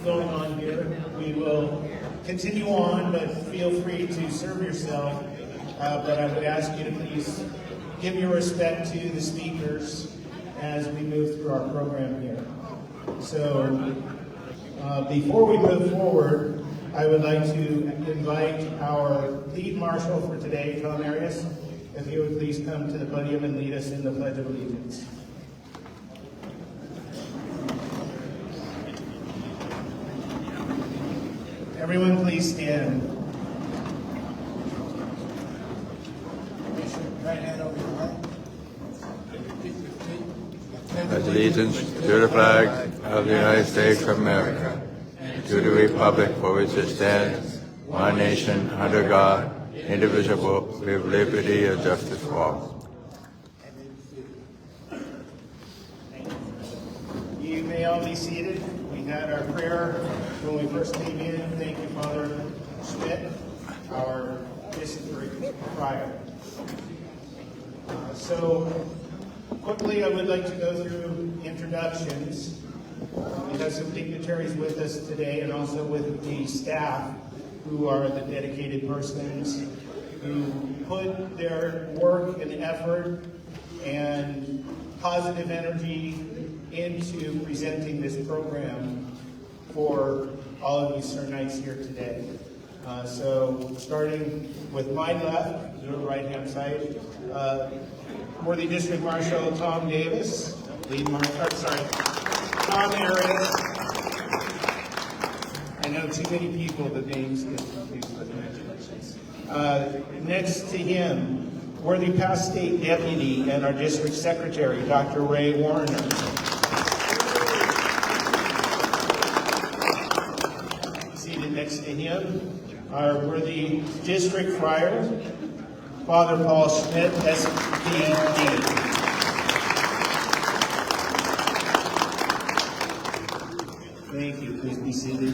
going on here. We will continue on, but feel free to serve yourself. But I would ask you to please give your respect to the speakers as we move through our program here. So before we move forward, I would like to invite our lead marshal for today, Tom Arias, if he would please come to the podium and lead us in the Pledge of Allegiance. Everyone please stand. Right hand over your heart. Pledge allegiance to the flag of the United States of America, and to the republic for which it stands, one nation, under God, indivisible, with liberty and justice for all. You may all be seated. We had our prayer when we first came in. Thank you, Father Schmidt, our district prior. So quickly, I would like to go through introductions. We have some dignitaries with us today, and also with the staff, who are the dedicated persons who put their work and effort and positive energy into presenting this program for all of you Sir Knights here today. So starting with my left, your right-hand side, Worthy District Marshal Tom Davis, Tom Arias. I know too many people, the names get confused, but congratulations. Next to him, Worthy Past State Deputy and our District Secretary, Dr. Ray Warner. Seated next to him, our Worthy District Friar, Father Paul Schmidt, SPD. Thank you. Please be seated.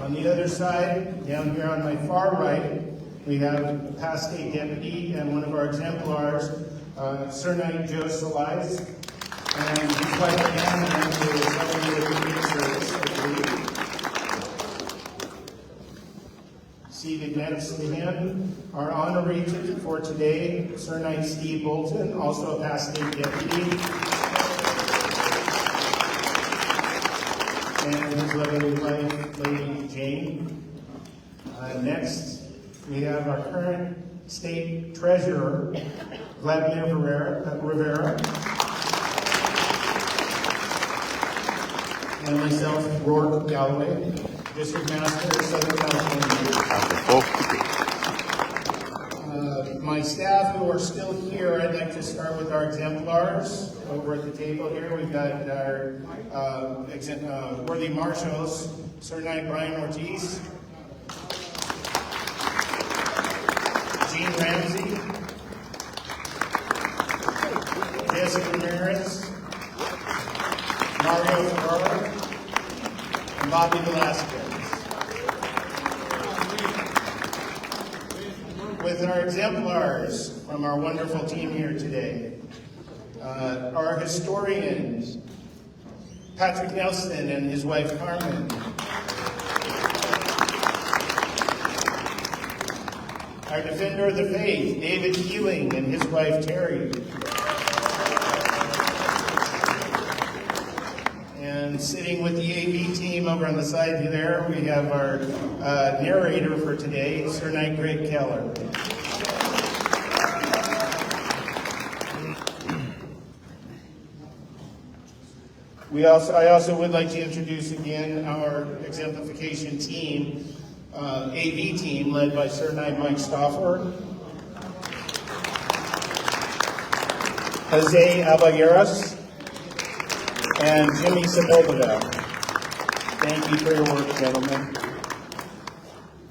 On the other side, down here on my far right, we have a Past State Deputy and one of our exemplars, Sir Knight Joe Salais, and his wife Anna, who is helping with the community service, I believe. Seated next to him, our honoree for today, Sir Knight Steve Bolton, also a Past State Deputy. And his lovely wife, Lady Jane. Next, we have our current state treasurer, Vladimir Rivera. And myself, Roark, Galloway, District Master, Southern California. My staff who are still here, I'd like to start with our exemplars over at the table here. We've got our worthy marshals, Sir Knight Brian Ortiz, Gene Ramsey, Jessica Ramirez, Mario Ferrara, and Bobby Velasquez. With our exemplars from our wonderful team here today, our historians, Patrick Nelson and his wife Carmen, our defender of the faith, David Keeling and his wife Terry, and sitting with the AV team over on the side there, we have our narrator for today, Sir Knight Greg Keller. I also would like to introduce again our exemplification team, AV team, led by Sir Knight Mike Stauffer, Jose Abayeras, and Jimmy Sepulveda. Thank you for your work, gentlemen.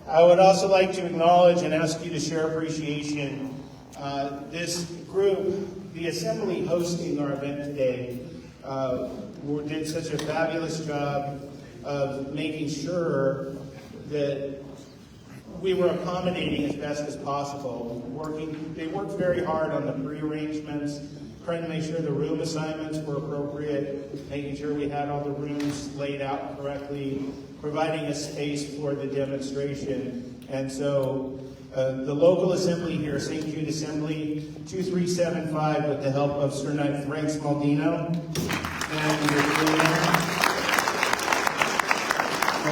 I would also like to acknowledge and ask you to share appreciation. This group, the assembly hosting our event today, did such a fabulous job of making sure that we were accommodating as best as possible. They worked very hard on the pre-arrangements trying to make sure the room assignments were appropriate, making sure we had all the rooms laid out correctly, providing a space for the demonstration. And so the local assembly here, St. Jude Assembly 2375, with the help of Sir Knight Frank Smaldino and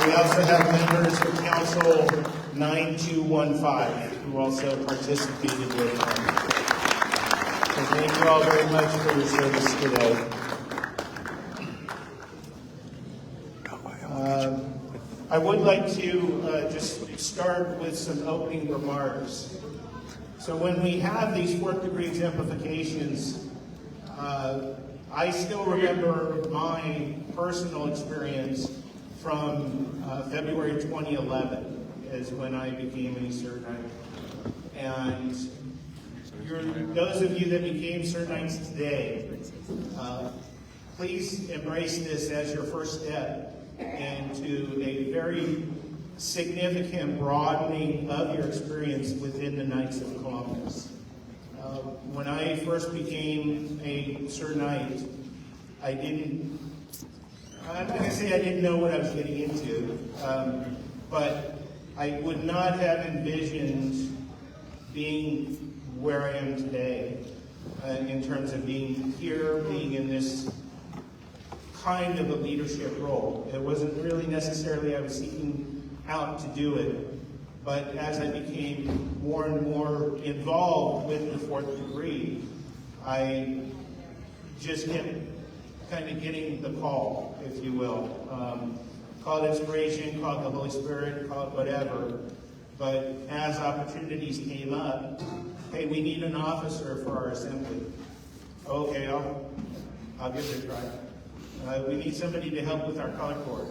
we also have members of Council 9215 who also participated with them. So thank you all very much for your service today. I would like to just start with some opening remarks. So when we have these fourth-degree exemplifications, I still remember my personal experience from February 2011 is when I became a Sir Knight. And those of you that became Sir Knights today, please embrace this as your first step into a very significant broadening of your experience within the Knights of Columbus. When I first became a Sir Knight, I'm not going to say I didn't know what I was getting into, but I would not have envisioned being where I am today in terms of being here, being in this kind of a leadership role. It wasn't really necessarily I was seeking out to do it, but as I became more and more involved with the fourth degree, I just kept kind of getting the call, if you will. Call it inspiration, call it the Holy Spirit, call it whatever. But as opportunities came up, hey, we need an officer for our assembly. Okay, I'll give it a try. We need somebody to help with our color corps.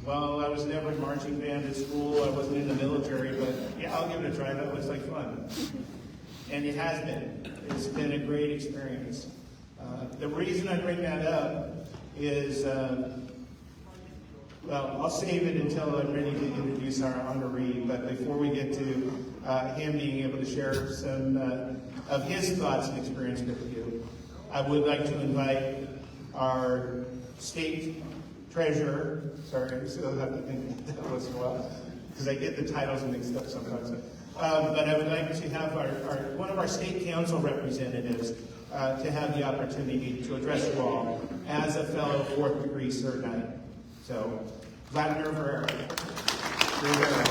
Well, I was never in marching band at school. I wasn't in the military, but yeah, I'll give it a try. That looks like fun. And it has been. It's been a great experience. The reason I bring that up is, well, I'll save it until I'm ready to introduce our honoree. But before we get to him being able to share some of his thoughts and experience with you, I would like to invite our state treasurer, sorry, I still have to think that once in a while, because I get the titles mixed up sometimes. But I would like to have one of our state council representatives to have the opportunity to address you all as a fellow fourth degree Sir Knight. So, Vladimir Rivera.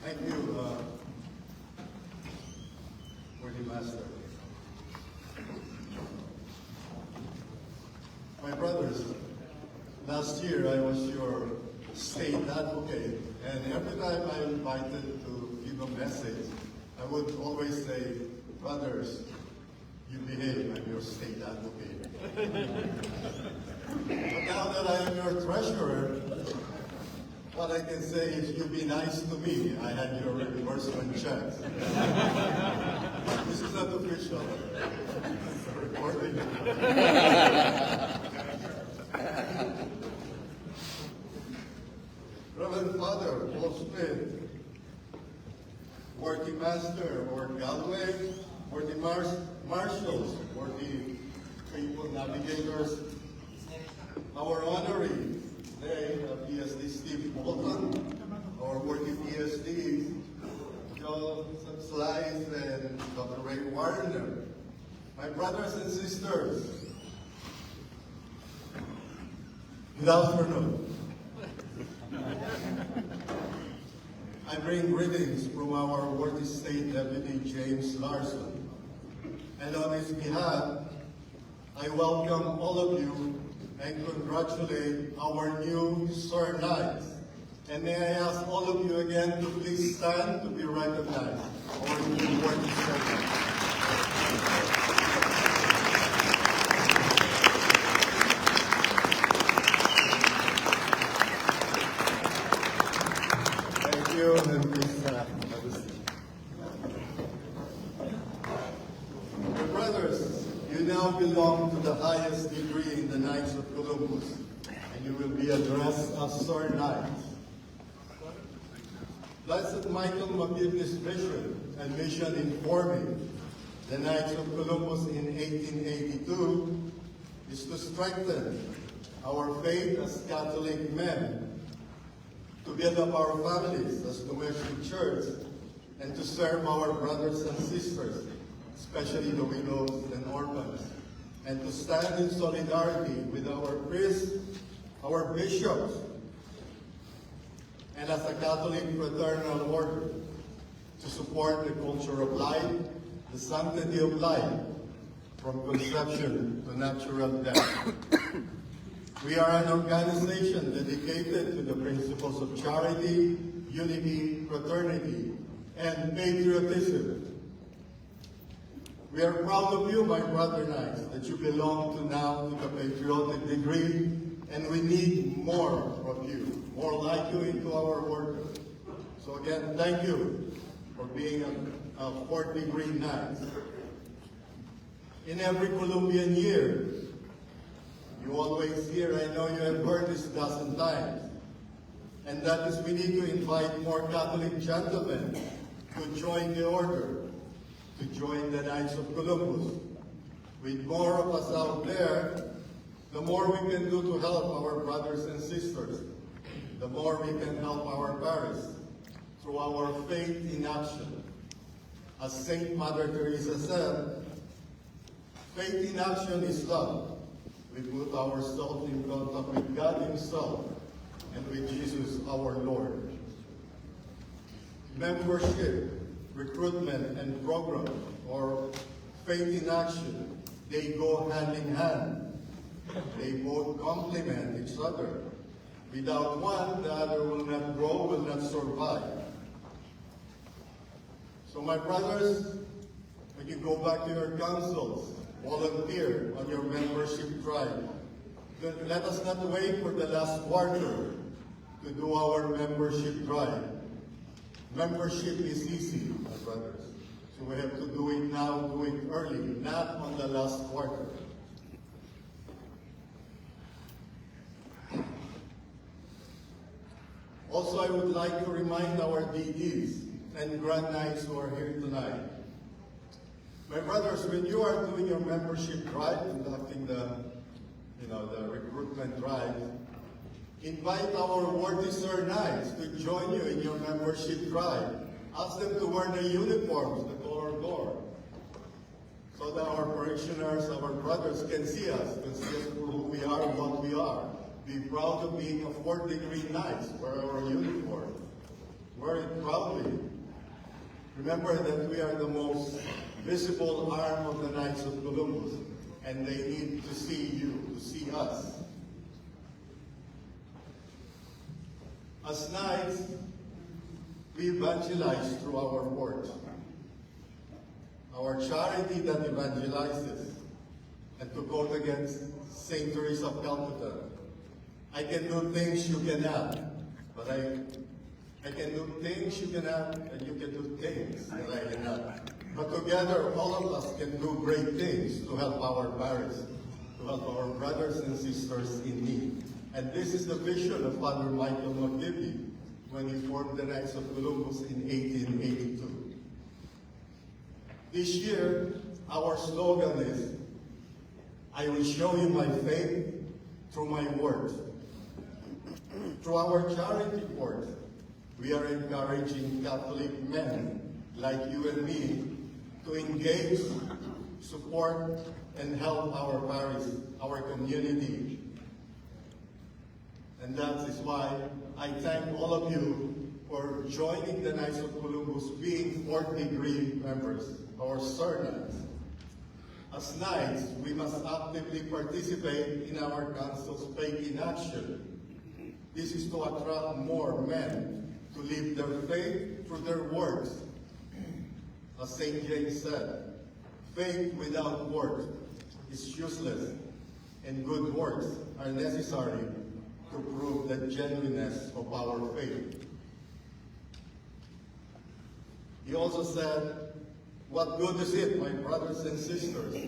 Thank you, Worthy Master. My brothers, last year I was your state advocate, and every time I'm invited to give a message, I would always say, brothers, you behave, I'm your state advocate. But now that I am your treasurer, what I can say is you be nice to me. I had your reimbursement checks. This is not official. Recording. Reverend Father Paul Smith, worthy master, or Galloway, worthy marshals, worthy people navigators, our honoree, today, PSD Steve Bolton, our worthy PSD, Joseph Slice and Dr. Ray Warner, my brothers and sisters, good afternoon. I bring greetings from our worthy State Deputy James Larson, and on his behalf, I welcome all of you and congratulate our new Sir Knights. And may I ask all of you again to please stand to be recognized, our new worthy Sir Knights. Thank you, and now belong to the highest degree in the Knights of Columbus, and you will be addressed as Sir Knights. Blessed Michael McGivney's vision and mission in forming the Knights of Columbus in 1882 is to strengthen our faith as Catholic men, to build up our families as domestic church, and to serve our brothers and sisters, especially the widows and orphans, and to stand in solidarity with our priests, our bishops, and as a Catholic fraternal order, to support the culture of life, the sanctity of life, from conception to natural death. We are an organization dedicated to the principles of charity, unity, fraternity, and patriotism. We are proud of you, my brother Knights, that you belong to now to the patriotic degree, and we need more of you, more like you into our order. So again, thank you for being a fourth degree Knights. In every Columbian year, you always hear, I know you have heard this a dozen times, and that is we need to invite more Catholic gentlemen to join the order, to join the Knights of Columbus. With more of us out there, the more we can do to help our brothers and sisters, the more we can help our parish through our faith in action. As Saint Mother Teresa said, faith in action is love. We put ourselves in contact with God Himself and with Jesus our Lord. Membership, recruitment, and program, or faith in action, they go hand in hand. They both complement each other. Without one, the other will not grow, will not survive. So my brothers, when you go back to your councils, volunteer on your membership drive. Let us not wait for the last quarter to do our membership drive. Membership is easy, my brothers. So we have to do it now, do it early, not on the last quarter. Also, I would like to remind our DDs and Grand Knights who are here tonight. My brothers, when you are doing your membership drive, conducting the recruitment drive, invite our worthy Sir Knights to join you in your membership drive. Ask them to wear the uniforms, the color gore, so that our parishioners, our brothers can see us for who we are and what we are. Be proud of being a fourth degree Knights, wear our uniform. Wear it proudly. Remember that we are the most visible arm of the Knights of Columbus, and they need to see you, to see us. As Knights, we evangelize through our work. Our charity that evangelizes, and to quote against St. Teresa of Calcutta, I can do things you cannot, but I can do things you cannot, and you can do things that I cannot. But together, all of us can do great things to help our parish, to help our brothers and sisters in need. And this is the vision of Father Michael McGivney when he formed the Knights of Columbus in 1882. This year, our slogan is, I will show you my faith through my words. Through our charity work, we are encouraging Catholic men like you and me to engage, support, and help our parish, our community. And that is why I thank all of you for joining the Knights of Columbus, being fourth degree members, our Sir Knights. As Knights, we must actively participate in our council's faith in action. This is to attract more men to live their faith through their works. As St. James said, faith without works is useless, and good works are necessary to prove the genuineness of our faith. He also said, what good is it, my brothers and sisters,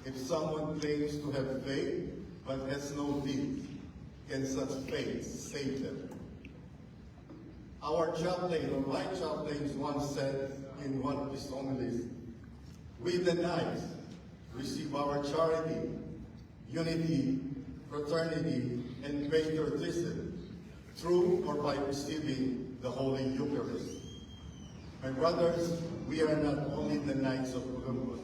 If someone claims to have faith but has no deeds, can such faith save them? Our chaplain, or my chaplain, once said in one of his homilies, "We the knights receive our charity, unity, fraternity, and patriotism through or by receiving the Holy Eucharist." My brothers, we are not only the Knights of Columbus,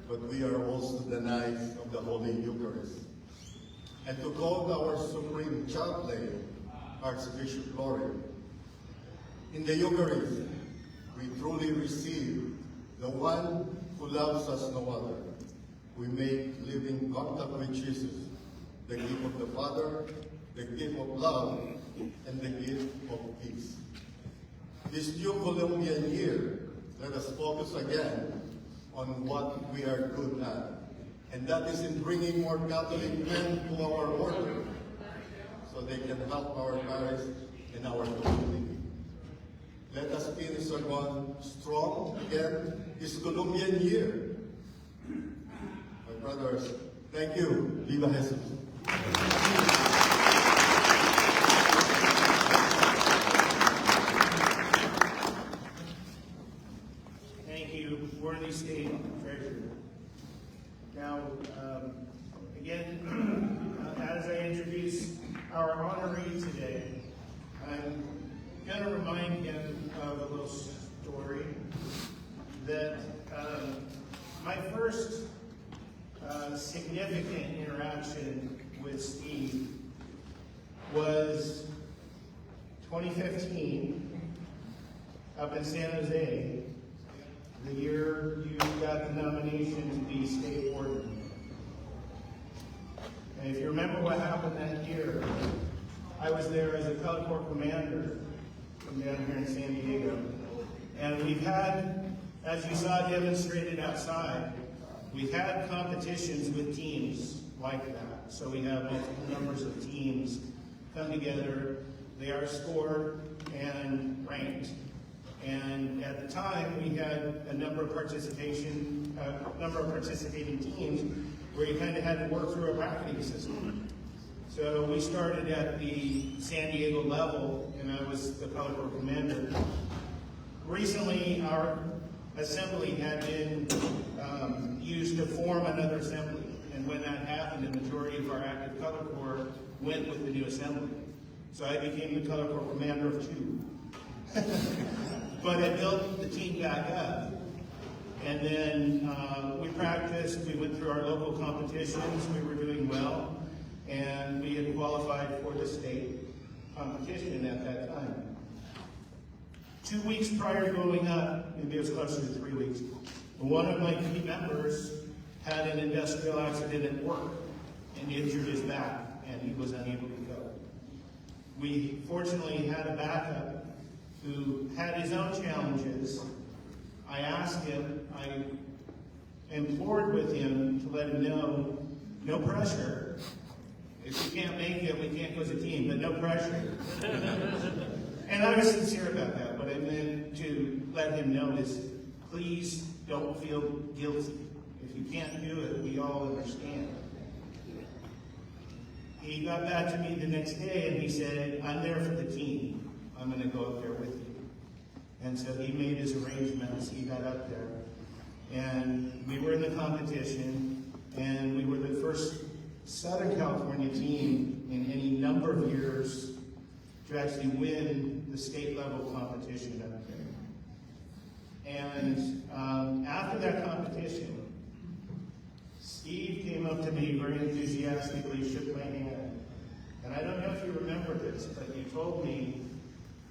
but we are also the Knights of the Holy Eucharist. And to quote our Supreme Chaplain, Archbishop Roark, in the Eucharist, we truly receive the one who loves us no other. We make living contact with Jesus, the gift of the Father, the gift of love, and the gift of peace. This new Columbian year, let us focus again on what we are good at, and that is in bringing more Catholic men to our order so they can help our parish and our community. Let us finish on strong again this Columbian year. My brothers, thank you. Viva Jesus. Thank you, worthy state treasurer. Now, again, as I introduce our honoree today, I'm going to remind him of a little story that my first significant interaction with Steve was 2015 up in San Jose, the year you got the nomination to be state warden. And if you remember what happened that year, I was there as a Color Corps commander from down here in San Diego. And we've had, as you saw demonstrated outside, we've had competitions with teams like that. So we have multiple numbers of teams come together, they are scored and ranked. And at the time, we had a number of participating teams where you kind of had to work through a bracketing system. So we started at the San Diego level, and I was the Color Corps commander. Recently, our assembly had been used to form another assembly, and when that happened, the majority of our active Color Corps went with the new assembly. So I became the Color Corps commander of 2. But I built the team back up. And then we practiced, we went through our local competitions, we were doing well, and we had qualified for the state competition at that time. 2 weeks prior to going up, maybe it was closer to 3 weeks, one of my key members had an industrial accident at work and injured his back, and he was unable to go. We fortunately had a backup who had his own challenges. I asked him, I implored with him to let him know, no pressure. If you can't make it, we can't go as a team, but no pressure. And I was sincere about that. What I meant to let him know is, please don't feel guilty. If you can't do it, we all understand. He got back to me the next day and he said, I'm there for the team. I'm going to go up there with you. And so he made his arrangements. He got up there. And we were in the competition, and we were the first Southern California team in any number of years to actually win the state level competition up there. And after that competition, Steve came up to me very enthusiastically, shook my hand. And I don't know if you remember this, but you told me,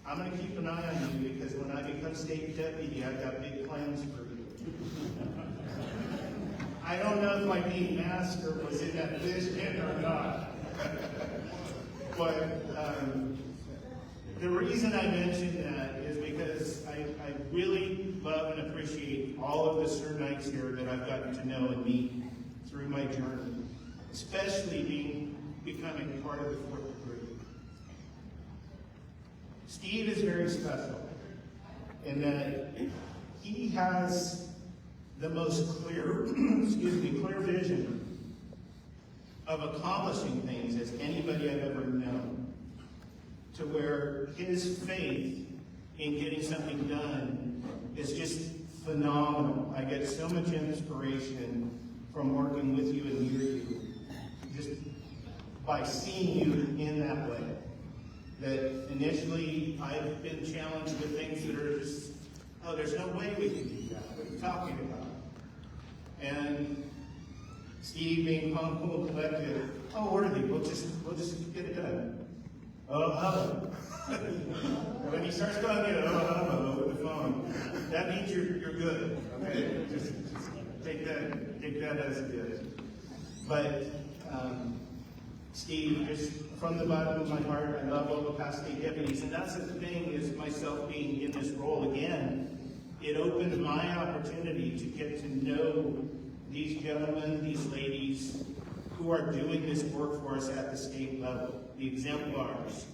I'm going to keep an eye on you because when I become state deputy, I've got big plans for you. I don't know if my being master was in that vision or not. But the reason I mention that is because I really love and appreciate all of the Sir Knights here that I've gotten to know and meet through my journey, especially becoming part of the 4th group. Steve is very special in that he has the most clear, clear vision of accomplishing things as anybody I've ever known, to where his faith in getting something done is just phenomenal. I get so much inspiration from working with you and near you, just by seeing you in that way. That initially I've been challenged with things that are just, oh, there's no way we can do that. What are you talking about? And Steve being humble and collected, oh, worthy, we'll just get it done. Oh. And when he starts going, with the phone, that means you're good. Okay, just take that as it is. But Steve, just from the bottom of my heart, I love all the past state deputies, and that's the thing, is myself being in this role again, it opened my opportunity to get to know these gentlemen, these ladies, who are doing this work for us at the state level, the exemplars,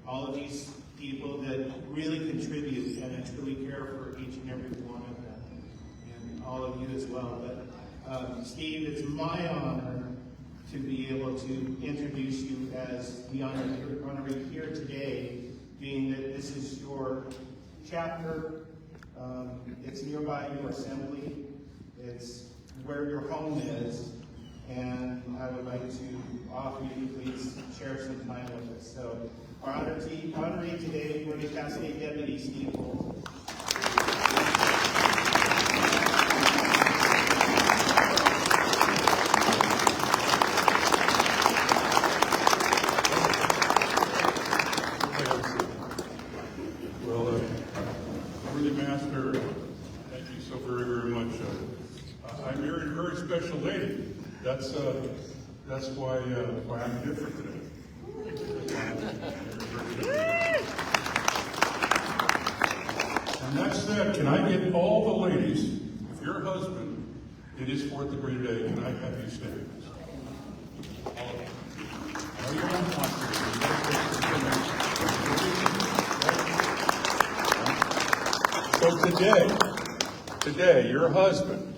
all of these people that really contribute and I truly care for each and every one of them, and all of you as well. But Steve, it's my honor to be able to introduce you as the honoree here today, being that this is your chapter, it's nearby your assembly, it's where your home is, and I would like to offer you to please share some time with us. So, our honoree today for the Cal State Deputy, Steve Bolton. Special lady. That's why I'm different today. And that said, can I get all the ladies, if your husband did his 4th degree today, can I have you stand? So today, your husband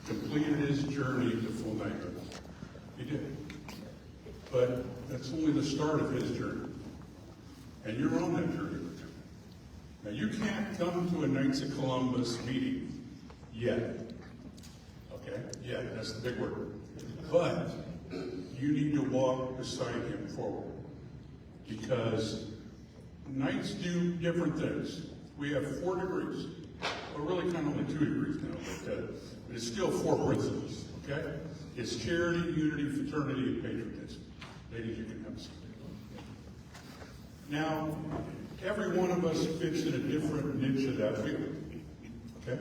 completed his journey to full knighthood. He did. But that's only the start of his journey. And you're on that journey with him. Now, you can't come to a Knights of Columbus meeting yet. Okay? Yet, that's the big word. But you need to walk beside him forward. Because Knights do different things. We have 4 degrees. Well, really kind of only 2 degrees now, but it's still 4 principles, okay? It's charity, unity, fraternity, and patriotism. Ladies, you can have some. Now, every one of us fits in a different niche of that field, okay?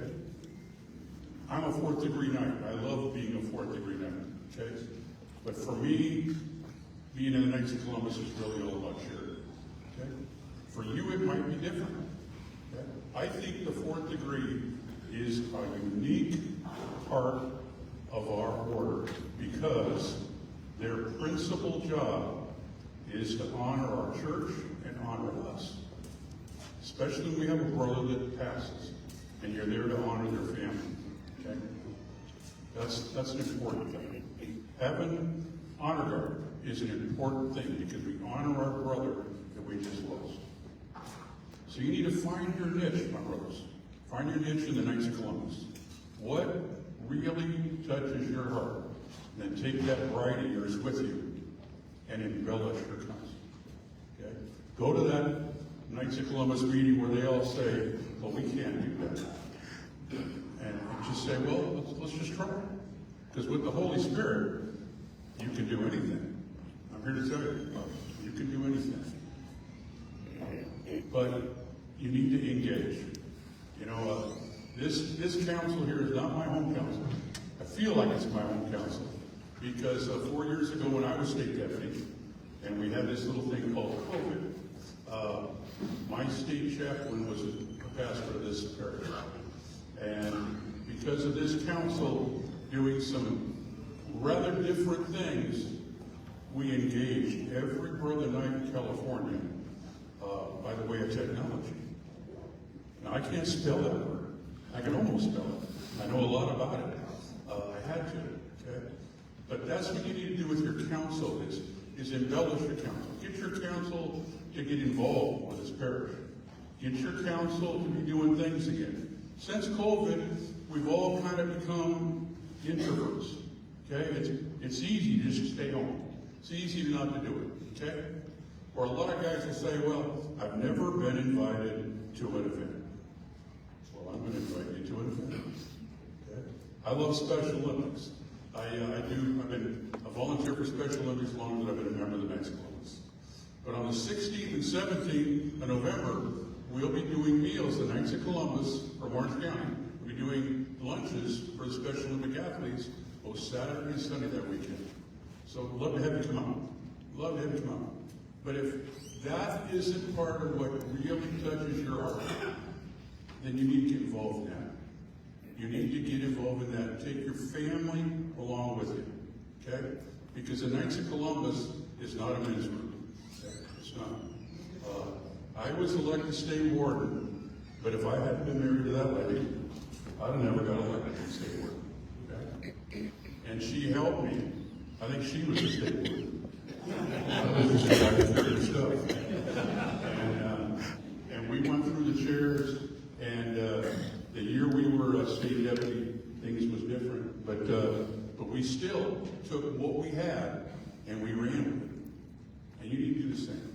I'm a 4th degree knight. I love being a 4th degree knight, okay? But for me, being in the Knights of Columbus is really all about charity, okay? For you, it might be different. Okay? I think the 4th degree is a unique part of our order because their principal job is to honor our church and honor us. Especially when we have a brother that passes and you're there to honor their family. Okay? That's an important thing. Having honor guard is an important thing because we honor our brother that we just lost. So you need to find your niche, my brothers. Find your niche in the Knights of Columbus. What really touches your heart? And then take that bride of yours with you and embellish your cause. Okay? Go to that Knights of Columbus meeting where they all say, well, we can't do that. And just say, well, let's just try it. Because with the Holy Spirit, you can do anything. I'm here to tell you can do anything. But you need to engage. You know, this council here is not my home council. I feel like it's my home council because 4 years ago when I was state deputy and we had this little thing called COVID, my state chaplain was a pastor of this parish. And because of this council doing some rather different things, we engaged every brother knight in California by the way of technology. Now, I can't spell that word. I can almost spell it. I know a lot about it. I had to, okay? But that's what you need to do with your council, is embellish your council. Get your council to get involved with this parish. Get your council to be doing things again. Since COVID, we've all kind of become introverts, okay? It's easy to just stay home. It's easy to not to do it, okay? Or a lot of guys will say, well, I've never been invited to an event. Well, I'm going to invite you to an event, okay? I love Special Olympics. I've been a volunteer for Special Olympics longer than I've been a member of the Knights of Columbus. But on the 16th and 17th of November, we'll be doing meals, the Knights of Columbus from Orange County. We'll be doing lunches for the Special Olympic athletes both Saturday and Sunday that weekend. So love to have you come out. Love to have you come out. But if that isn't part of what really touches your heart, then you need to get involved in that. You need to get involved in that. Take your family along with you, okay? Because the Knights of Columbus is not a men's group. It's not. I was elected state warden, but if I hadn't been married to that lady, I'd have never got elected to state warden, okay? And she helped me. I think she was the state warden. I was just trying to figure stuff. And we went through the chairs, and the year we were state deputy, things was different, but we still took what we had and we ran with it. And you need to do the same.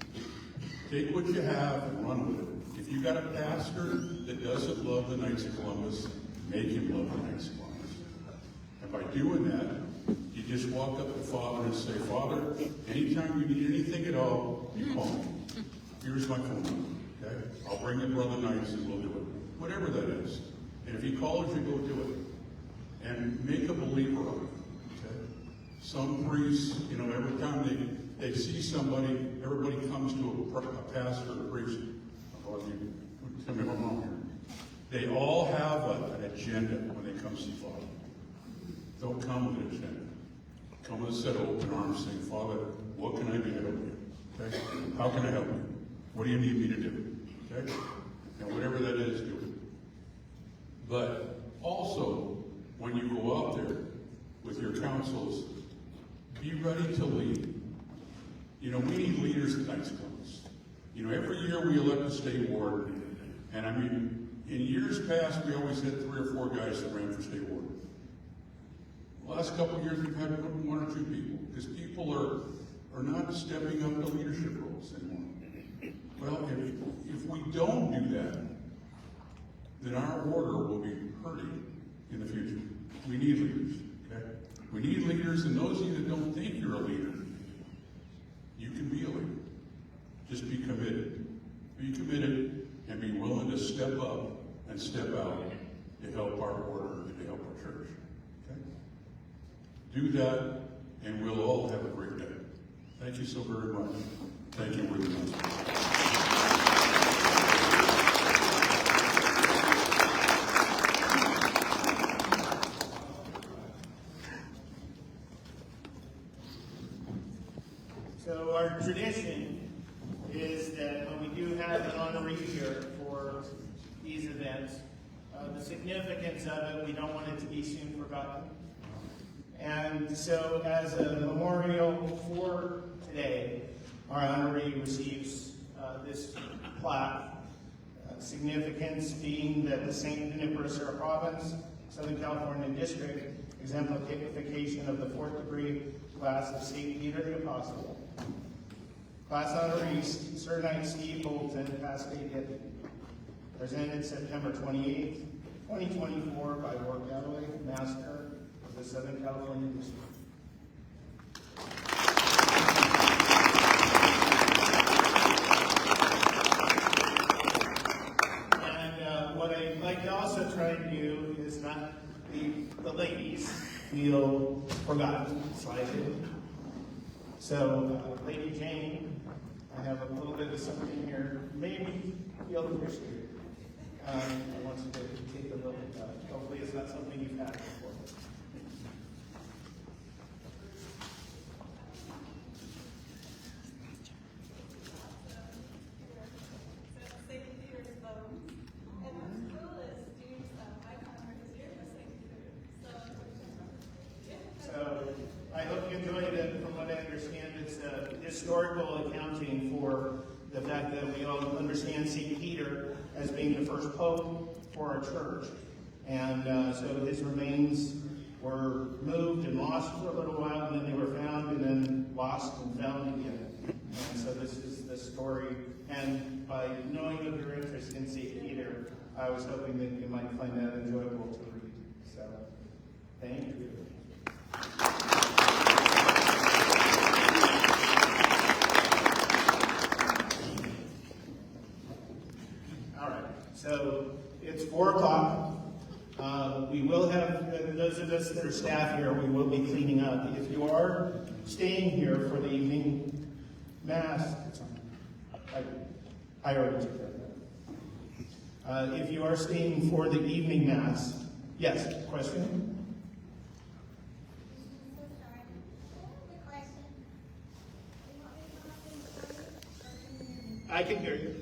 Take what you have and run with it. If you got a pastor that doesn't love the Knights of Columbus, make him love the Knights of Columbus. And by doing that, you just walk up to Father and say, Father, anytime you need anything at all, you call me. Here's my phone number, okay? I'll bring the Brother Knights and we'll do it. Whatever that is. And if he calls you, go do it. And make a believer of it, okay? Some priests, every time they see somebody, everybody comes to a pastor or a priest. Tell me if I'm wrong here. They all have an agenda when they come see Father. Don't come with an agenda. Come with a set of open arms saying, Father, what can I do to help you? Okay? How can I help you? What do you need me to do? Okay? And whatever that is, do it. But also, when you go out there with your councils, be ready to lead. We need leaders at Knights of Columbus. Every year we elect a state warden, and in years past, we always had 3 or 4 guys that ran for state warden. The last couple of years, we've had 1 or 2 people, because people are not stepping up to leadership roles anymore. Well, if we don't do that, then our order will be hurting in the future. We need leaders, okay? We need leaders, and those of you that don't think you're a leader, you can be a leader. Just be committed. Be committed and be willing to step up and step out to help our order and to help our church. Okay? Do that, and we'll all have a great day. Thank you so very much. Thank you very much. So our tradition is that when we do have an honoree here for these events, the significance of it, we don't want it to be soon forgotten. And so as a memorial for today, our honoree receives this plaque. Significance being that the St. Juniper Province, Southern California District, exemplification of the 4th degree class of St. Peter the Apostle. Class honorees, Sir Knight Steve Bolton, past state deputy. Presented September 28th, 2024 by Roark, Galloway, Master of the Southern California District. And what I'd like to also try and do is not leave the ladies feel forgotten, slighted. So, Lady Jane, I have a little bit of something here. Maybe you'll appreciate it. I want you to take a look at that. Hopefully it's not something you've had before. So, I historical accounting for the fact that we all understand St. Peter as being the first pope for our church. And so his remains were moved and lost for a little while, and then they were found, and then lost and found again. And so this is the story. And by knowing of your interest in St. Peter, I was hoping that you might find that enjoyable to read. So, thank you. All right, so it's 4 o'clock. We will have, those of us that are staff here, we will be cleaning up. If you are staying here for the evening mass, I already took that. If you are staying for the evening mass, yes, question? I can hear you.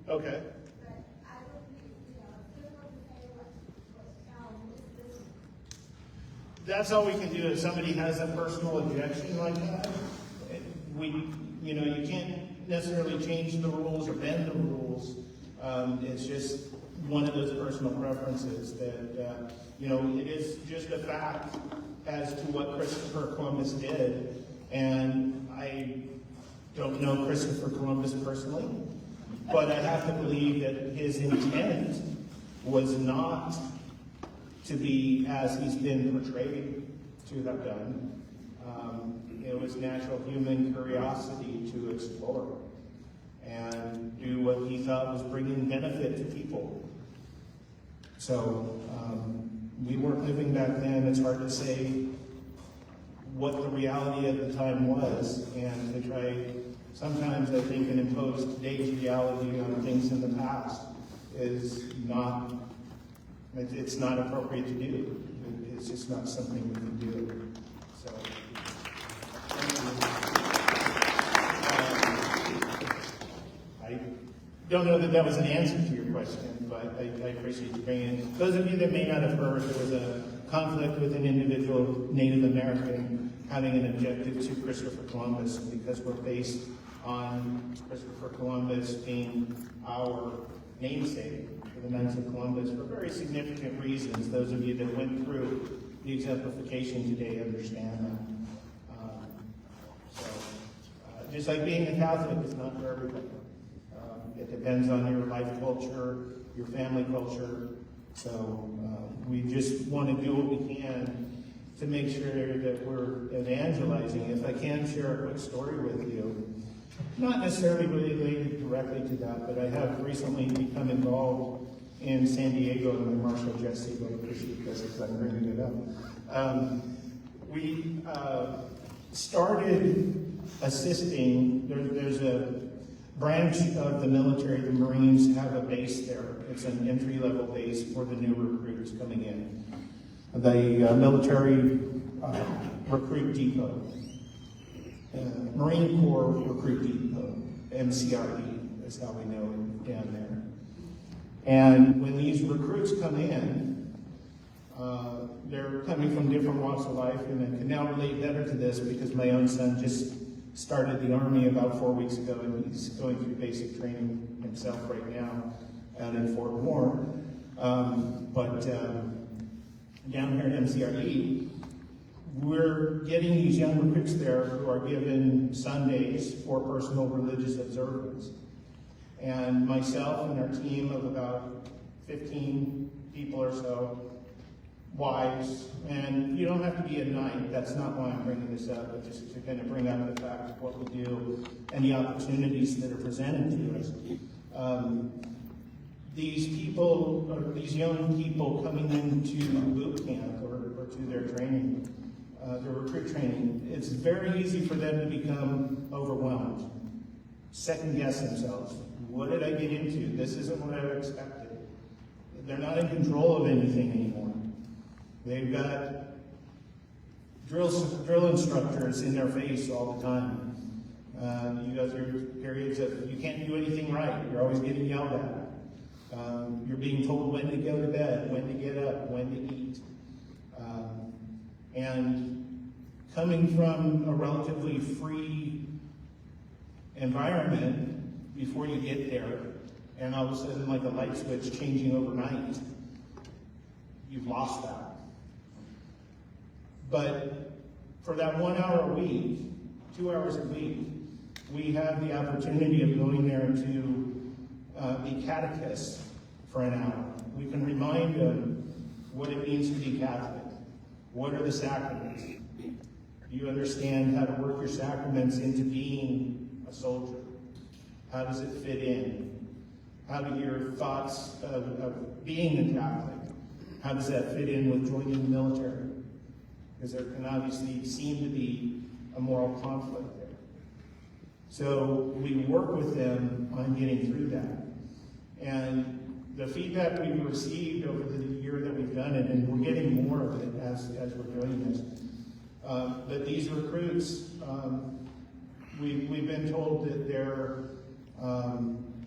Okay. That's all we can do. If somebody has a personal objection like that, you can't necessarily change the rules or bend the rules. It's just one of those personal preferences that, it is just a fact as to what Christopher Columbus did. And I don't know Christopher Columbus personally, but I have to believe that his intent was not to be as he's been portrayed to have done. It was natural human curiosity to explore and do what he thought was bringing benefit to people. So we weren't living back then. It's hard to say what the reality of the time was, and to try sometimes I think an imposed today's reality on things in the past is not, it's not appropriate to do. It's just not something we can do. So, thank you. I don't know that that was an answer to your question, but I appreciate you bringing it. Those of you that may not have heard, there was a conflict with an individual Native American having an objective to Christopher Columbus because we're based on Christopher Columbus being our namesake for the Knights of Columbus for very significant reasons. Those of you that went through the exemplification today understand that. Just like being a Catholic is not for everybody. It depends on your life culture, your family culture. So we just want to do what we can to make sure that we're evangelizing. If I can share a quick story with you, not necessarily related directly to that, but I have recently become involved in San Diego, and my Marshal Jesse will appreciate this because I'm bringing it up. We started assisting, there's a branch of the military, the Marines have a base there. It's an entry-level base for the new recruits coming in. The military recruit depot. Marine Corps Recruit Depot, MCRE is how we know it down there. And when these recruits come in, they're coming from different walks of life, and I can now relate better to this because my own son just started the Army about 4 weeks ago, and he's going through basic training himself right now out in Fort Moore. But down here at MCRE, we're getting these young recruits there who are given Sundays for personal religious observance. And myself and our team of about 15 people or so, wives, and you don't have to be a knight, that's not why I'm bringing this up, but just to kind of bring up the fact of what we do and the opportunities that are presented to us. These people, or these young people coming into boot camp or to their training, the recruit training, it's very easy for them to become overwhelmed, second guess themselves. What did I get into? This isn't what I expected. They're not in control of anything anymore. They've got drill instructors in their face all the time. You go through periods of you can't do anything right. You're always getting yelled at. You're being told when to go to bed, when to get up, when to eat. And coming from a relatively free environment before you get there, and all of a sudden like a light switch changing overnight, you've lost that. But for that 1 hour a week, 2 hours a week, we have the opportunity of going there to be catechists for an hour. We can remind them what it means to be Catholic. What are the sacraments? Do you understand how to work your sacraments into being a soldier? How does it fit in? How do your thoughts of being a Catholic, how does that fit in with joining the military? Because there can obviously seem to be a moral conflict there. So we work with them on getting through that. And the feedback we've received over the year that we've done it, and we're getting more of it as we're doing this, but these recruits, we've been told that their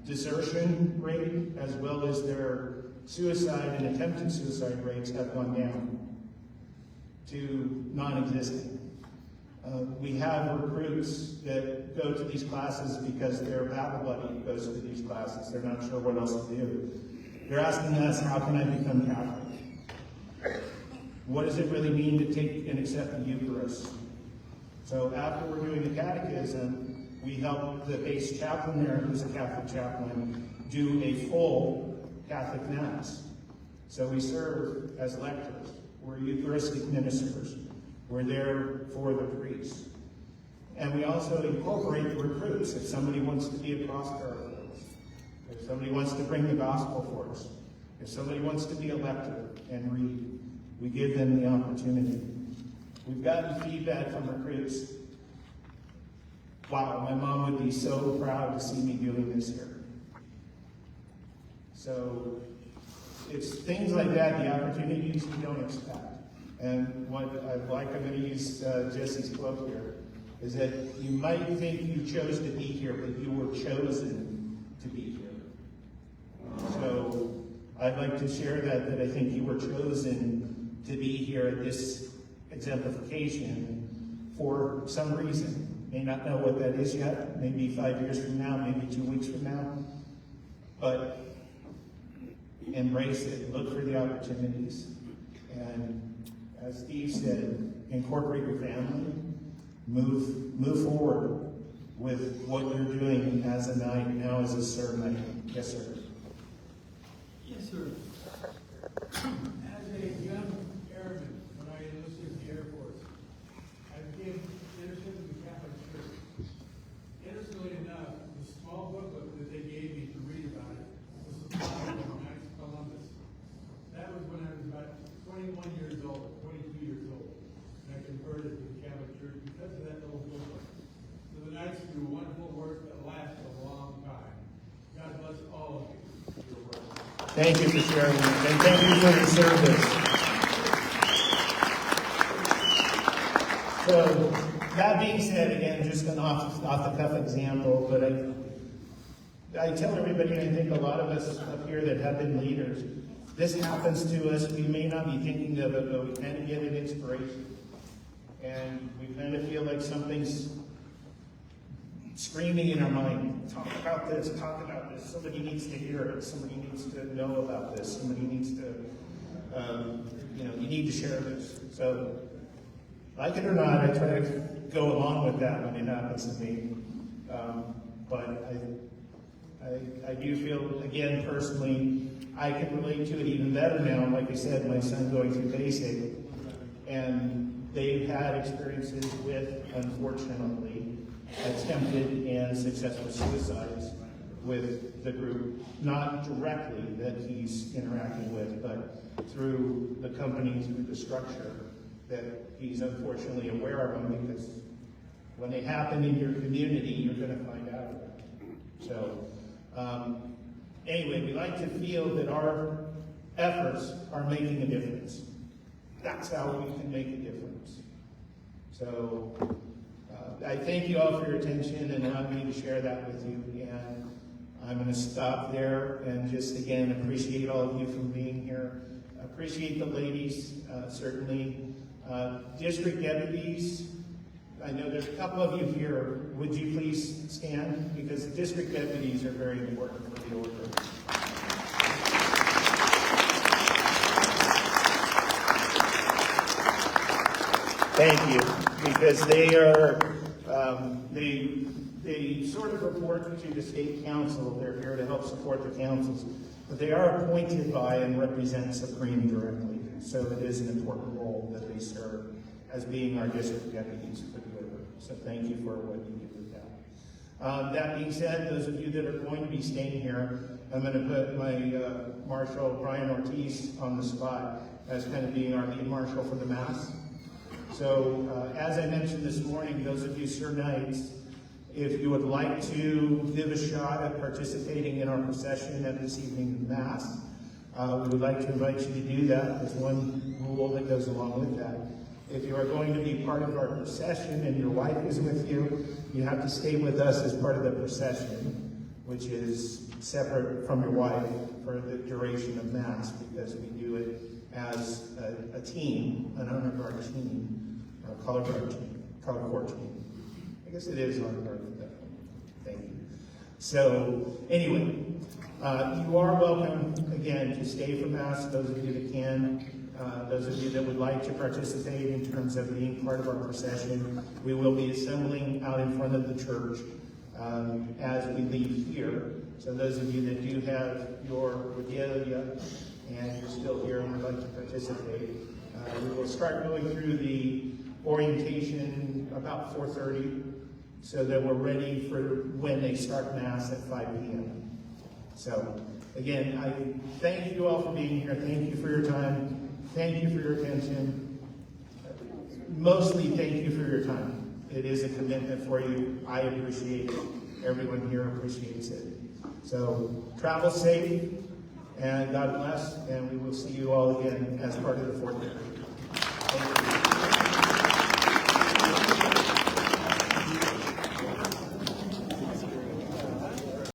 desertion rate as well as their suicide and attempted suicide rates have gone down to non-existent. We have recruits that go to these classes because their battle buddy goes to these classes. They're not sure what else to do. They're asking us, how can I become Catholic? What does it really mean to take and accept the Eucharist? So after we're doing the catechism, we help the base chaplain there, who's a Catholic chaplain, do a full Catholic Mass. So we serve as lectors. We're Eucharistic ministers. We're there for the priests. And we also incorporate the recruits. If somebody wants to be a cross-bearer for us, if somebody wants to bring the gospel for us, if somebody wants to be a lector and read, we give them the opportunity. We've gotten feedback from recruits. Wow, my mom would be so proud to see me doing this here. So it's things like that, the opportunities you don't expect. And what I'm going to use Jesse's quote here, is that you might think you chose to be here, but you were chosen to be here. So I'd like to share that I think you were chosen to be here at this exemplification for some reason. May not know what that is yet, maybe 5 years from now, maybe 2 weeks from now, but embrace it, look for the opportunities. And as Steve said, incorporate your family, move forward with what you're doing as a knight, now as a sir knight. Yes, sir. Yes, sir. As a young airman, when I enlisted in the Air Force, I became interested in the Catholic Church. Interestingly enough, the small booklet that they gave me to read about it was supplied by the Knights of Columbus. That was when I was about 21 years old, 22 years old, and I converted to the Catholic Church because of that little booklet. So the Knights do wonderful work that lasts a long time. God bless all of you for your work. Thank you for sharing, and thank you for your service. So, that being said, again, just an off-the-cuff example, but I tell everybody, and I think a lot of us up here that have been leaders, this happens to us, we may not be thinking of it, but we kind of get an inspiration. And we kind of feel like something's screaming in our mind, talk about this, somebody needs to hear it, somebody needs to know about this, somebody needs to, you need to share this. So, like it or not, I try to go along with that when it happens to me. But I do feel, again, personally, I can relate to it even better now. Like I said, my son going through basic, and they've had experiences with, unfortunately, attempted and successful suicides with the group, not directly that he's interacting with, but through the company, through the structure. that he's unfortunately aware of them, because when they happen in your community, you're going to find out about them. So, anyway, we like to feel that our efforts are making a difference. That's how we can make a difference. So, I thank you all for your attention and allowing me to share that with you. And I'm going to stop there and just again appreciate all of you for being here. Appreciate the ladies, certainly. District deputies, I know there's a couple of you here. Would you please stand? Because the district deputies are very important for the order. Thank you, because they are, they sort of report to the state council. They're here to help support the councils, but they are appointed by and represent Supreme directly. So it is an important role that they serve as being our district deputies for the order. So thank you for what you do with that. That being said, those of you that are going to be staying here, I'm going to put my Marshal Brian Ortiz on the spot as kind of being our lead marshal for the Mass. So as I mentioned this morning, those of you Sir Knights, if you would like to give a shot at participating in our procession at this evening's Mass, we would like to invite you to do that. There's one rule that goes along with that. If you are going to be part of our procession and your wife is with you, you have to stay with us as part of the procession, which is separate from your wife for the duration of Mass, because we do it as a team, an honor guard team, or a color guard team, color corps team. I guess it is honor guard at that point. Thank you. So anyway, you are welcome again to stay for Mass. Those of you that can. Those of you that would like to participate in terms of being part of our procession, we will be assembling out in front of the church as we leave here. So those of you that do have your regalia and you're still here and would like to participate, we will start going through the orientation about 4:30 so that we're ready for when they start Mass at 5 p.m. So again, I thank you all for being here. Thank you for your time. Thank you for your attention. Mostly thank you for your time. It is a commitment for you. I appreciate it. Everyone here appreciates it. So travel safe and God bless, and we will see you all again as part of the 4th District. Thank you.